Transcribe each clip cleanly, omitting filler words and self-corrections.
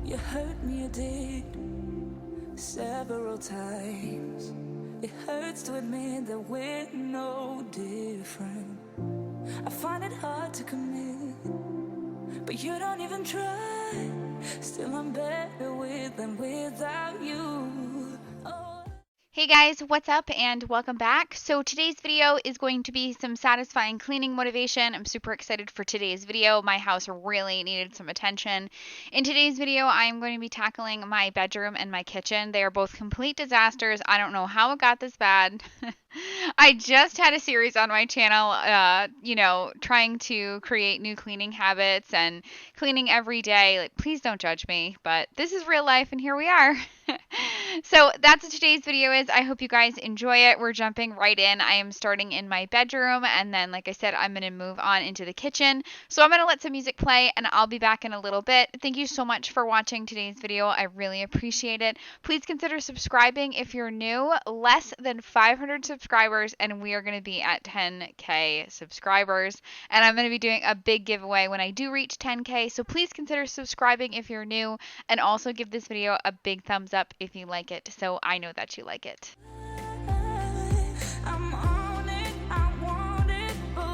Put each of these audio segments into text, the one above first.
You hurt me, you did, several times. It hurts to admit that we're no different. I find it hard to commit, but you don't even try. Still I'm better with than without you. Oh. Hey guys, what's up and welcome back. So today's video is going to be some satisfying cleaning motivation. I'm super excited for today's video. My house really needed some attention. In today's video, I am going to be tackling my bedroom and my kitchen. They are both complete disasters. I don't know how it got this bad. I just had a series on my channel, trying to create new cleaning habits and cleaning every day. Like, please don't judge me, but this is real life and here we are. So that's what today's video is. I hope you guys enjoy it. We're jumping right in. I am starting in my bedroom, and then, like I said, I'm going to move on into the kitchen. So I'm going to let some music play, and I'll be back in a little bit. Thank you so much for watching today's video. I really appreciate it. Please consider subscribing if you're new. Less than 500 subscribers, and we are going to be at 10K subscribers. And I'm going to be doing a big giveaway when I do reach 10K. So please consider subscribing if you're new, and also give this video a big thumbs up if you like it, so I know that you like it. I'm on it, I want it, but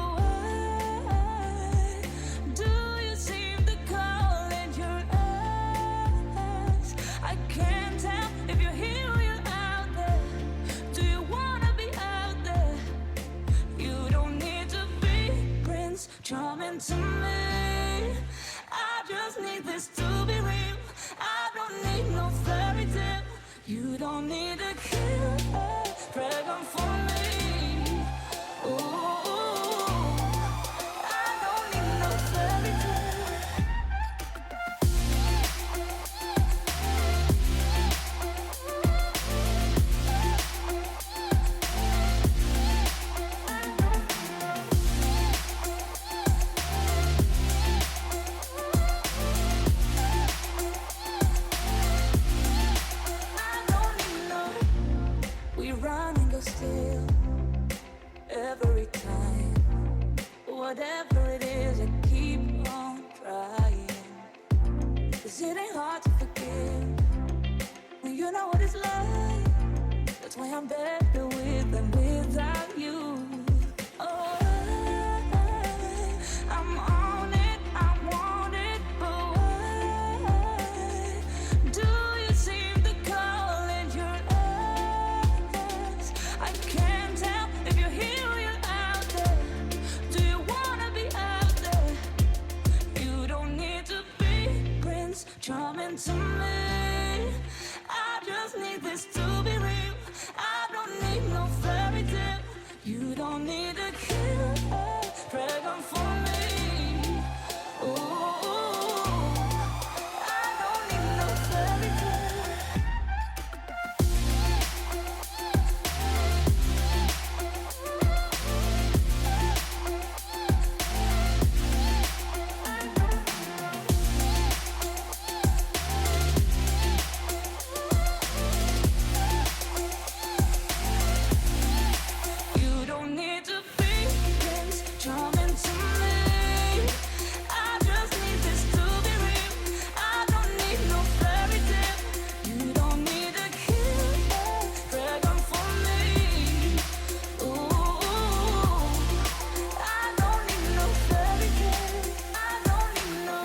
why do you seem to call in your eyes? I can't tell if you're here or you're out there. Do you wanna be out there? You don't need to be Prince Charming to me. I just need this to be real. I don't need no fairy tale. You don't need a kill, pregnant for me. Ooh, I don't need no fairy tale. Run and go still every time. Whatever it is, I keep on trying. 'Cause it ain't hard to forgive when you know what it's like. That's why I'm better with than without you. Oh, I'm on it, I want it, but why do you seem to call in your eyes? I can't tell if you're here or you're out there. Do you wanna be out there? You don't need to be Prince Charming to me. I just need this to be real. I don't need no fairy tale. You don't need a killer, pregnant for me. Ooh, I don't need no fairy tale. You don't need to be Prince Charming to me. I just need this to be real. I don't need no fairy tale. You don't need a killer, pregnant for me. Ooh, I don't need no fairy tale. I don't need no.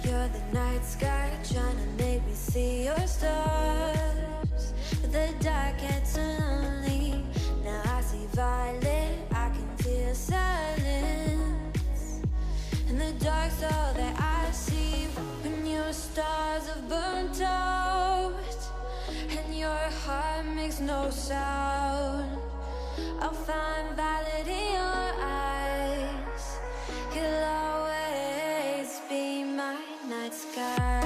You're the night sky trying to make me see your stars, but the dark gets so lonely. Now I see violet, I can feel silence, and the dark's all that I see. When your stars have burnt out and your heart makes no sound, I'll find violet in your eyes. You'll always be my night sky.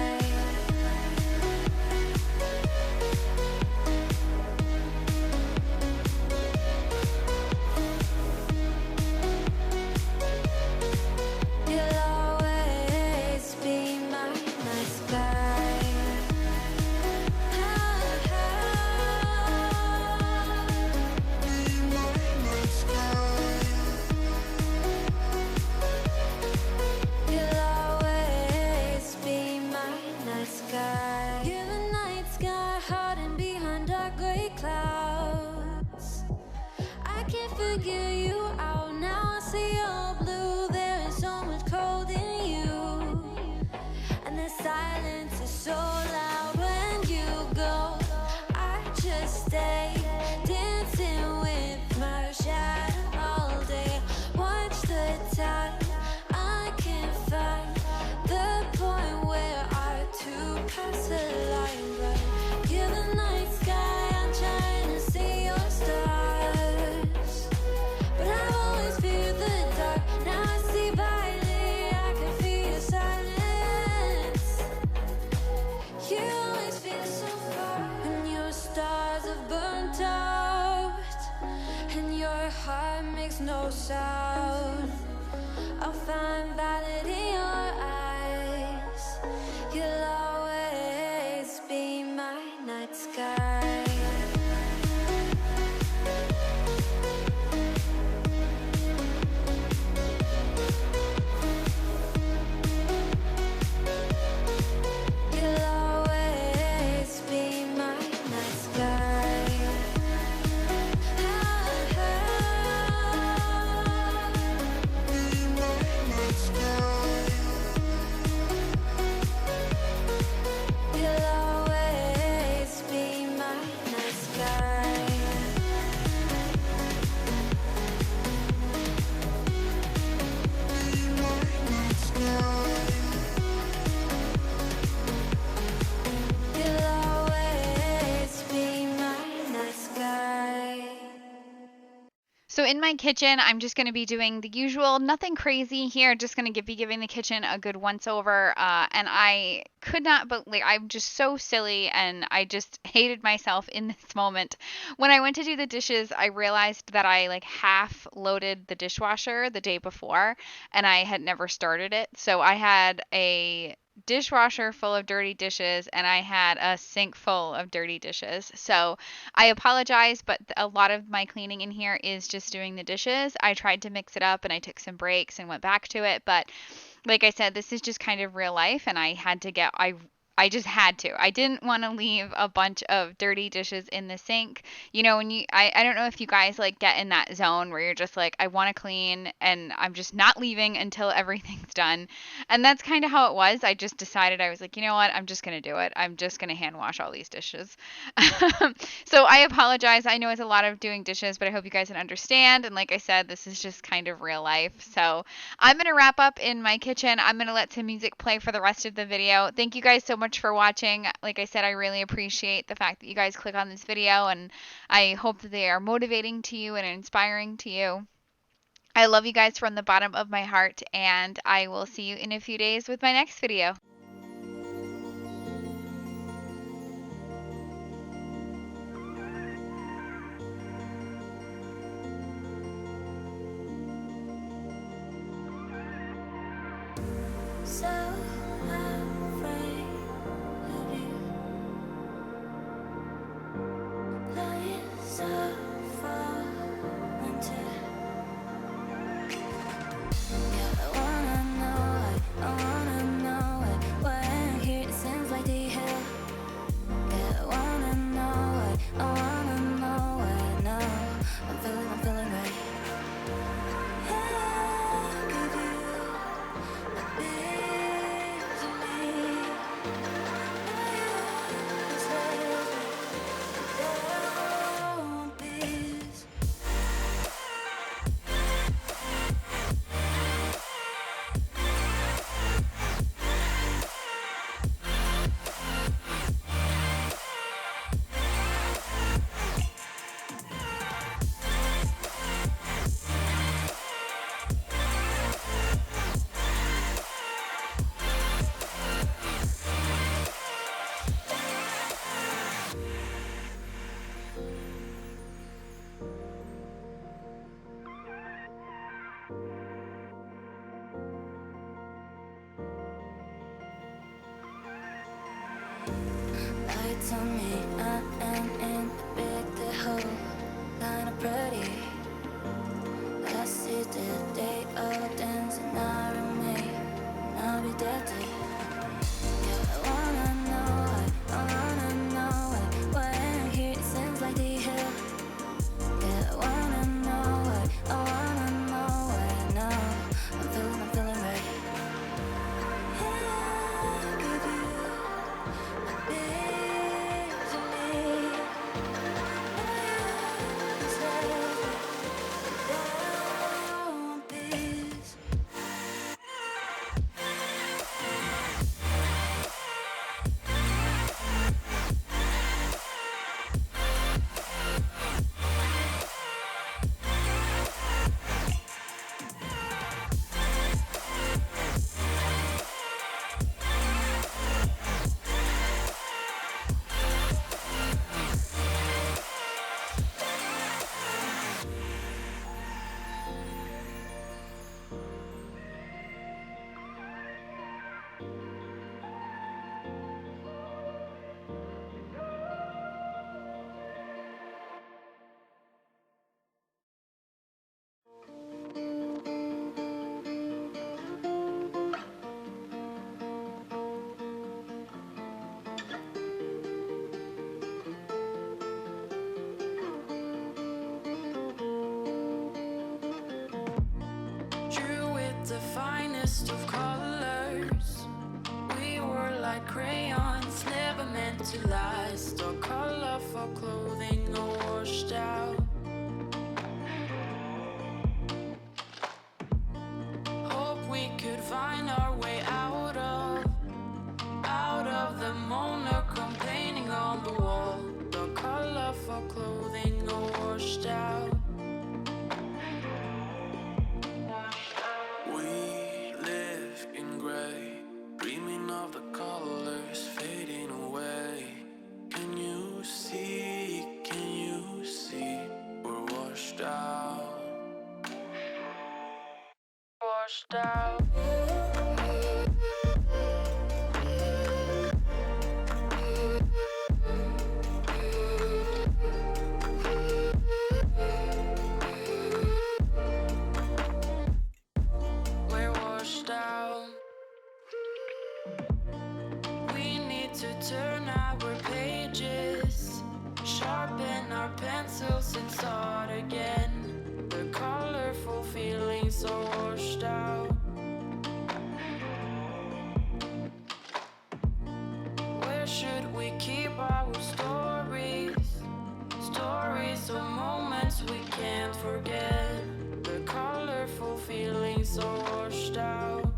in my kitchen, I'm just going to be doing the usual, nothing crazy here, just going to be giving the kitchen a good once over. And I could not, but like, I'm just so silly and I just hated myself in this moment. When I went to do the dishes, I realized that I like half loaded the dishwasher the day before and I had never started it. So I had a dishwasher full of dirty dishes and I had a sink full of dirty dishes. So I apologize, but a lot of my cleaning in here is just doing the dishes. I tried to mix it up and I took some breaks and went back to it, but like I said, this is just kind of real life and I just had to. I didn't want to leave a bunch of dirty dishes in the sink. You know, when I don't know if you guys like get in that zone where you're just like, I want to clean and I'm just not leaving until everything's done. And that's kind of how it was. I just decided, I was like, you know what? I'm just going to do it. I'm just going to hand wash all these dishes. So I apologize. I know it's a lot of doing dishes, but I hope you guys can understand. And like I said, this is just kind of real life. So I'm going to wrap up in my kitchen. I'm going to let some music play for the rest of the video. Thank you guys so much for watching. Like I said, I really appreciate the fact that you guys click on this video, and I hope that they are motivating to you and inspiring to you. I love you guys from the bottom of my heart, and I will see you in a few days with my next video. So afraid of you, lying so far into. Yeah, I wanna know it. When here it seems like the hill. Yeah, I wanna know it. Now I'm feeling right. I'll give you a piece of me. Don't please. Lights on me, I'm in the bed, the hole, kinda pretty. I see the day of dancing, I remain, I'll be dirty. Yeah, I wanna know it. When here it seems like the hill. Yeah, I wanna know it now. I'm feeling right. I'll give you a piece of me. Don't please. Drew with the finest of colors. We were like crayons, never meant to last. Our colorful clothing all washed out. Hope we could find our way out of the moaner complaining on the wall. Our colorful clothing all washed out. washed out. We're washed out. We need to turn our pages, sharpen our pencils and start again. The colorful feelings are washed out. Where should we keep our stories? Stories of moments we can't forget. The colorful feelings are washed out.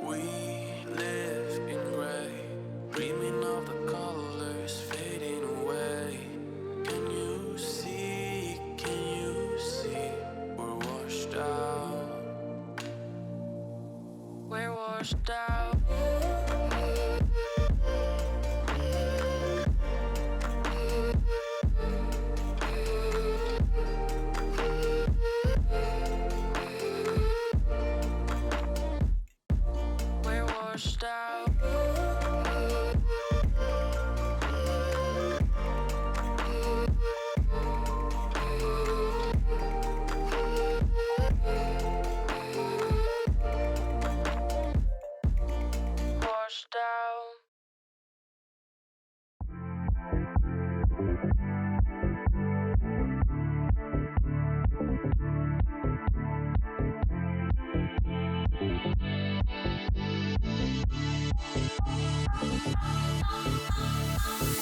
We live in gray, dreaming of the colors fading away. Can you see, we're washed out. We're washed out. We're washed out. Washed out.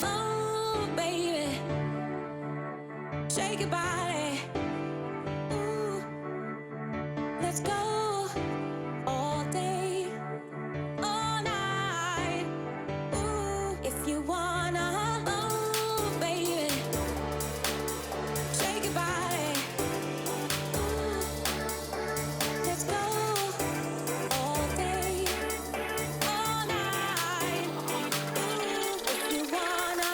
Oh, baby, shake your body. Ooh, let's go all day, all night. Ooh, if you wanna. Oh, baby, shake your body. Ooh, let's go all day, all night. Ooh, if you wanna.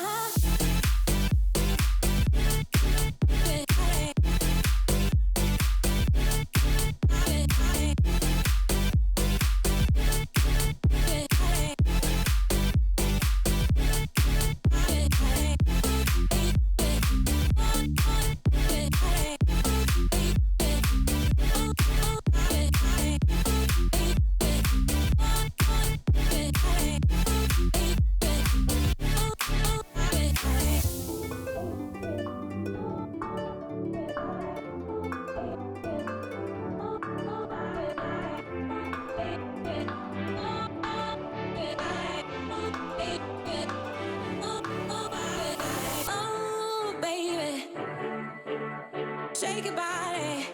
Oh, baby, shake your body.